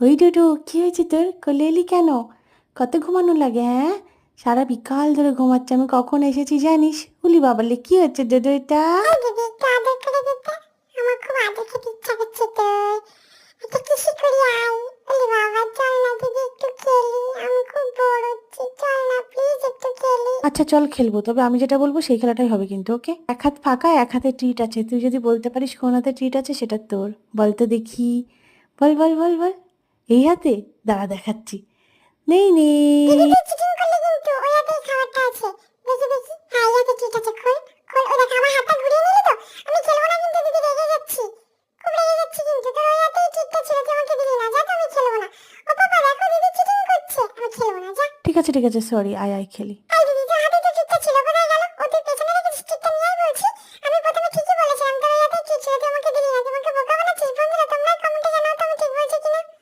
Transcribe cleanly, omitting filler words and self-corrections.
ওই ডুডু, কি হয়েছে তোর? কোলে এলি কেন? কত ঘুমানো লাগে, হ্যাঁ? সারা বিকাল ধরে ঘুমাচ্ছে, আমি কখন এসেছি জানিস? উলি বাবালে, কি হচ্ছে ডুডু এটা? এই দিদি একটু আদর করে দিতে। আমার খুব আদর খেতে ইচ্ছা করছে তোর। একটা কিসি করি আই। ওলি বাবা চল না দিদি একটু খেলি, আমি খুব বোর হচ্ছি, চল না প্লিজ একটু খেলি। আচ্ছা চল খেলবো, তবে আমি যেটা বলবো সেই খেলাটাই হবে কিন্তু, ওকে? এক হাত ফাঁকা, এক হাতে ট্রিট আছে, তুই যদি বলতে পারিস কোন হাতে ট্রিট আছে সেটা তোর। বল তো দেখি। বল বল বল বল। এই হাতে? দাঁড়া দেখাচ্ছি। নেই দিদি নেই। তুই চিটিং করলি কিন্তু, ওই হাতেই খাবারটা আছে। দেখি দেখি, হ্যাঁ এই হাতে ঠিক আছে, খোল খোল। ও দেখ আমার হাতটা ঘুরিয়ে নিলি তো। আমি খেলবো না কিন্তু দিদি, রেগে যাচ্ছি, খুব রেগে যাচ্ছি কিন্তু। তোর ওই হাতেই ঠিকটা ছিল, তুই আমাকে দিলি না, যা তো আমি খেলবো না। ও পাপা দেখো দিদি চিটিং করছে, আমি খেলবো না, যা। ঠিক আছে ঠিক আছে, সরি, আয় আয় খেলি।